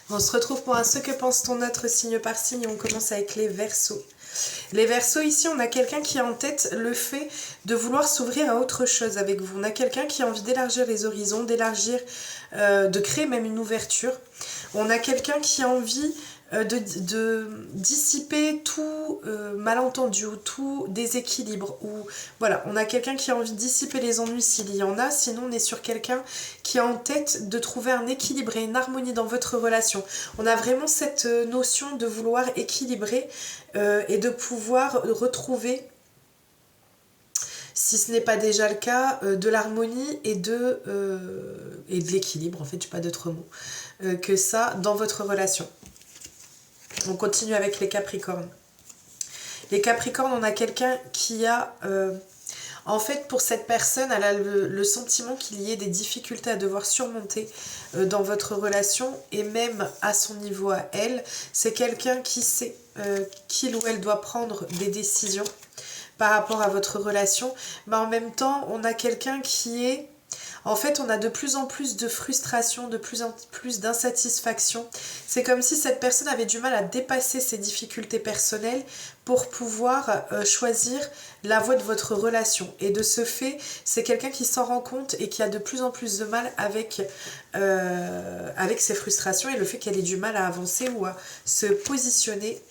On se retrouve pour un Ce que pense ton autre signe par signe et on commence avec les Verseaux. Les Verseaux, ici, on a quelqu'un qui a en tête le fait de vouloir s'ouvrir à autre chose avec vous. On a quelqu'un qui a envie d'élargir les horizons, de créer même une ouverture. On a quelqu'un qui a envie de dissiper tout malentendu ou tout déséquilibre. Ou voilà, on a quelqu'un qui a envie de dissiper les ennuis s'il y en a. Sinon, on est sur quelqu'un qui a en tête de trouver un équilibre et une harmonie dans votre relation. On a vraiment cette notion de vouloir équilibrer et de pouvoir retrouver, si ce n'est pas déjà le cas, de l'harmonie et de l'équilibre, en fait, je n'ai pas d'autre mot, que ça dans votre relation. On continue avec les Capricornes. Les Capricornes, on a quelqu'un qui a... en fait, pour cette personne, elle a le sentiment qu'il y ait des difficultés à devoir surmonter dans votre relation et même à son niveau à elle. C'est quelqu'un qui sait qu'il ou elle doit prendre des décisions par rapport à votre relation. Mais en même temps, on a quelqu'un qui est... En fait, on a de plus en plus de frustration, de plus en plus d'insatisfaction. C'est comme si cette personne avait du mal à dépasser ses difficultés personnelles pour pouvoir choisir la voie de votre relation. Et de ce fait, c'est quelqu'un qui s'en rend compte et qui a de plus en plus de mal avec ses frustrations et le fait qu'elle ait du mal à avancer ou à se positionner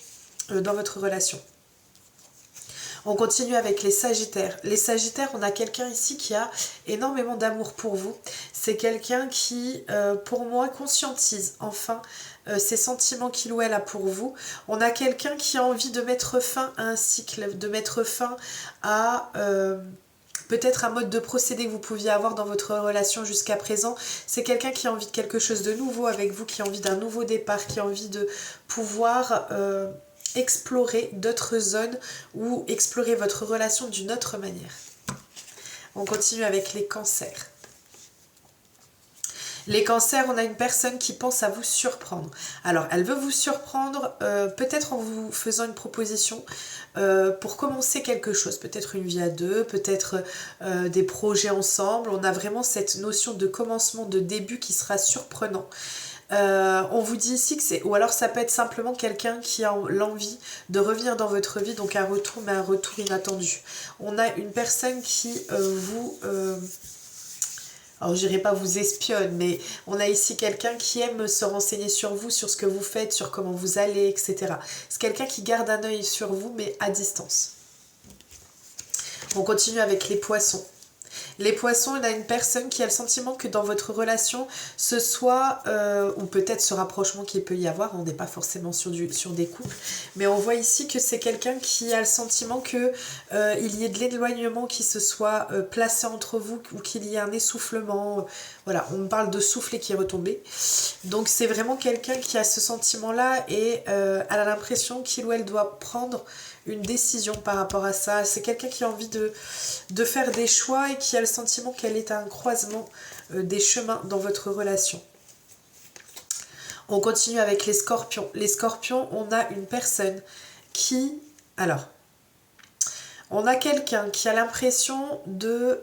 dans votre relation. On continue avec les Sagittaires. Les Sagittaires, on a quelqu'un ici qui a énormément d'amour pour vous. C'est quelqu'un qui, pour moi, conscientise enfin ces sentiments qu'il ou elle a pour vous. On a quelqu'un qui a envie de mettre fin à un cycle, de mettre fin à... peut-être un mode de procédé que vous pouviez avoir dans votre relation jusqu'à présent. C'est quelqu'un qui a envie de quelque chose de nouveau avec vous, qui a envie d'un nouveau départ, qui a envie de pouvoir... explorer d'autres zones ou explorer votre relation d'une autre manière. On continue avec les Cancers. Les Cancers, on a une personne qui pense à vous surprendre. Alors, elle veut vous surprendre peut-être en vous faisant une proposition pour commencer quelque chose. Peut-être une vie à deux, peut-être des projets ensemble. On a vraiment cette notion de commencement, de début qui sera surprenant. On vous dit ici que c'est... Ou alors ça peut être simplement quelqu'un qui a l'envie de revenir dans votre vie, donc un retour, mais un retour inattendu. On a une personne qui vous... alors je dirais pas vous espionne, mais on a ici quelqu'un qui aime se renseigner sur vous, sur ce que vous faites, sur comment vous allez, etc. C'est quelqu'un qui garde un œil sur vous, mais à distance. On continue avec les Poissons. Les Poissons, on a une personne qui a le sentiment que dans votre relation, ce soit, ou peut-être ce rapprochement qu'il peut y avoir, on n'est pas forcément sur des couples, mais on voit ici que c'est quelqu'un qui a le sentiment qu'il y ait de l'éloignement qui se soit placé entre vous, ou qu'il y ait un essoufflement. Voilà, on me parle de soufflet qui est retombé. Donc c'est vraiment quelqu'un qui a ce sentiment-là et elle a l'impression qu'il ou elle doit prendre une décision par rapport à ça. C'est quelqu'un qui a envie de faire des choix et qui a le sentiment qu'elle est à un croisement des chemins dans votre relation. On continue avec les Scorpions. Les Scorpions, on a une personne qui... Alors, on a quelqu'un qui a l'impression de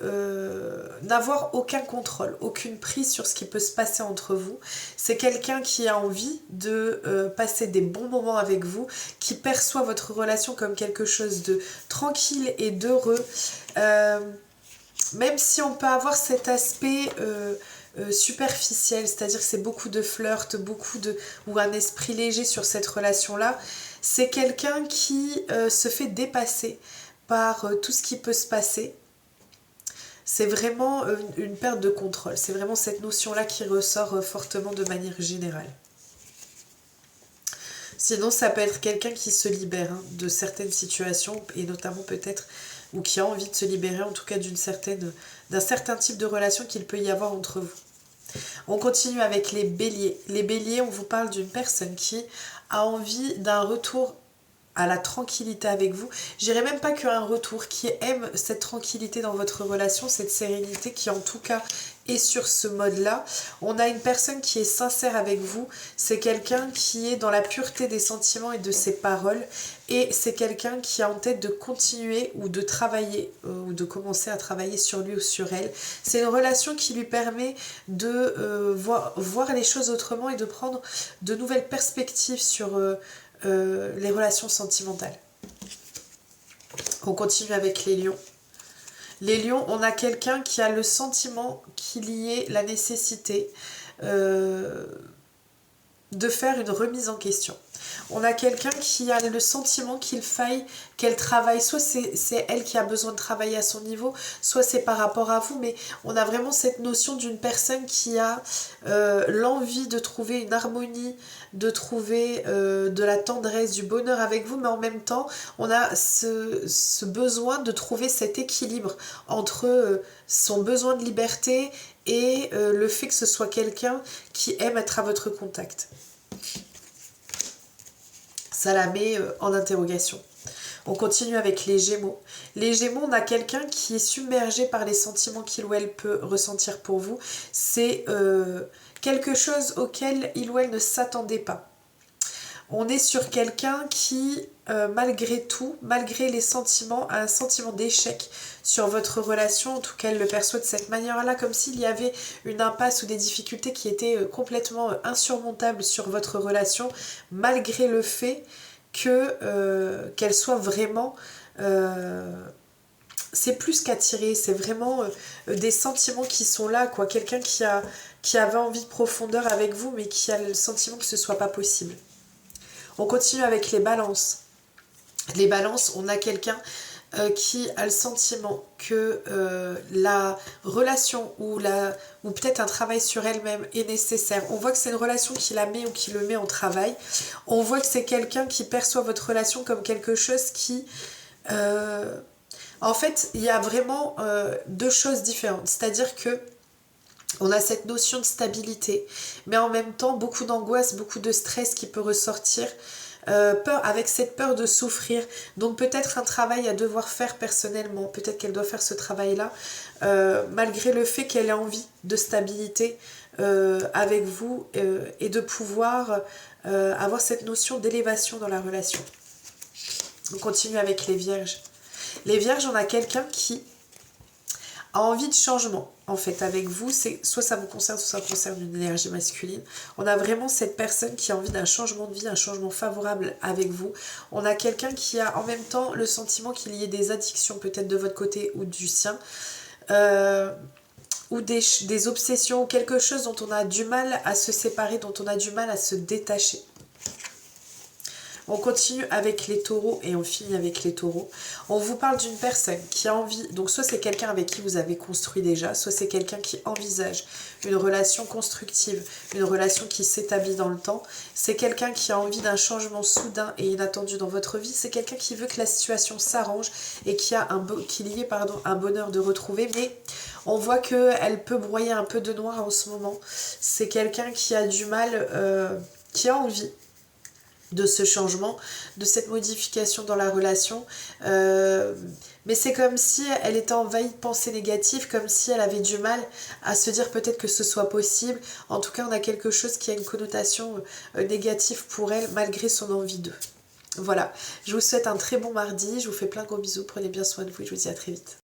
n'avoir aucun contrôle, aucune prise sur ce qui peut se passer entre vous. C'est quelqu'un qui a envie de passer des bons moments avec vous, qui perçoit votre relation comme quelque chose de tranquille et d'heureux. Même si on peut avoir cet aspect superficiel, c'est-à-dire que c'est beaucoup de flirt, ou un esprit léger sur cette relation-là, c'est quelqu'un qui se fait dépasser par tout ce qui peut se passer. C'est vraiment une perte de contrôle. C'est vraiment cette notion-là qui ressort fortement de manière générale. Sinon, ça peut être quelqu'un qui se libère de certaines situations, et notamment peut-être, ou qui a envie de se libérer, en tout cas d'un certain type de relation qu'il peut y avoir entre vous. On continue avec les Béliers. Les Béliers, on vous parle d'une personne qui a envie d'un retour à la tranquillité avec vous. Je dirais même pas qu'un retour, qui aime cette tranquillité dans votre relation, cette sérénité, qui en tout cas Et sur ce mode-là, on a une personne qui est sincère avec vous. C'est quelqu'un qui est dans la pureté des sentiments et de ses paroles. Et c'est quelqu'un qui a en tête de continuer ou de travailler, ou de commencer à travailler sur lui ou sur elle. C'est une relation qui lui permet de voir les choses autrement et de prendre de nouvelles perspectives sur les relations sentimentales. On continue avec les lions. Les lions, on a quelqu'un qui a le sentiment qu'il y ait la nécessité de faire une remise en question. On a quelqu'un qui a le sentiment qu'il faille qu'elle travaille. Soit c'est elle qui a besoin de travailler à son niveau, soit c'est par rapport à vous. Mais on a vraiment cette notion d'une personne qui a l'envie de trouver une harmonie, de trouver de la tendresse, du bonheur avec vous. Mais en même temps, on a ce besoin de trouver cet équilibre entre son besoin de liberté et le fait que ce soit quelqu'un qui aime être à votre contact. Ça la met en interrogation. On continue avec les Gémeaux. Les Gémeaux, on a quelqu'un qui est submergé par les sentiments qu'il ou elle peut ressentir pour vous. C'est quelque chose auquel il ou elle ne s'attendait pas. On est sur quelqu'un qui, malgré tout, malgré les sentiments, a un sentiment d'échec sur votre relation. En tout cas, elle le perçoit de cette manière-là, comme s'il y avait une impasse ou des difficultés qui étaient complètement insurmontables sur votre relation, malgré le fait qu'elle soit vraiment... c'est plus qu'attiré, c'est vraiment des sentiments qui sont là, quoi. Quelqu'un qui avait envie de profondeur avec vous, mais qui a le sentiment que ce ne soit pas possible. On continue avec les balances. Les balances, on a quelqu'un qui a le sentiment que la relation ou peut-être un travail sur elle-même est nécessaire. On voit que c'est une relation qui la met ou qui le met en travail. On voit que c'est quelqu'un qui perçoit votre relation comme quelque chose qui... en fait, il y a vraiment deux choses différentes. C'est-à-dire que on a cette notion de stabilité, mais en même temps, beaucoup d'angoisse, beaucoup de stress qui peut ressortir, avec cette peur de souffrir. Donc peut-être un travail à devoir faire personnellement, peut-être qu'elle doit faire ce travail-là, malgré le fait qu'elle ait envie de stabilité avec vous et de pouvoir avoir cette notion d'élévation dans la relation. On continue avec les Vierges. Les Vierges, on a quelqu'un qui a envie de changement, en fait, avec vous. Soit ça vous concerne, soit ça concerne une énergie masculine. On a vraiment cette personne qui a envie d'un changement de vie, un changement favorable avec vous. On a quelqu'un qui a en même temps le sentiment qu'il y ait des addictions, peut-être de votre côté ou du sien, ou des obsessions, quelque chose dont on a du mal à se séparer, dont on a du mal à se détacher. On continue avec les taureaux et on finit avec les taureaux. On vous parle d'une personne qui a envie, donc soit c'est quelqu'un avec qui vous avez construit déjà, soit c'est quelqu'un qui envisage une relation constructive, une relation qui s'établit dans le temps. C'est quelqu'un qui a envie d'un changement soudain et inattendu dans votre vie. C'est quelqu'un qui veut que la situation s'arrange et qu'il y ait un bonheur de retrouver. Mais on voit qu'elle peut broyer un peu de noir en ce moment. C'est quelqu'un qui a du mal, qui a envie de ce changement, de cette modification dans la relation. Mais c'est comme si elle était envahie de pensées négatives, comme si elle avait du mal à se dire peut-être que ce soit possible. En tout cas, on a quelque chose qui a une connotation négative pour elle, malgré son envie d'eux. Voilà, je vous souhaite un très bon mardi, je vous fais plein de gros bisous, prenez bien soin de vous et je vous dis à très vite.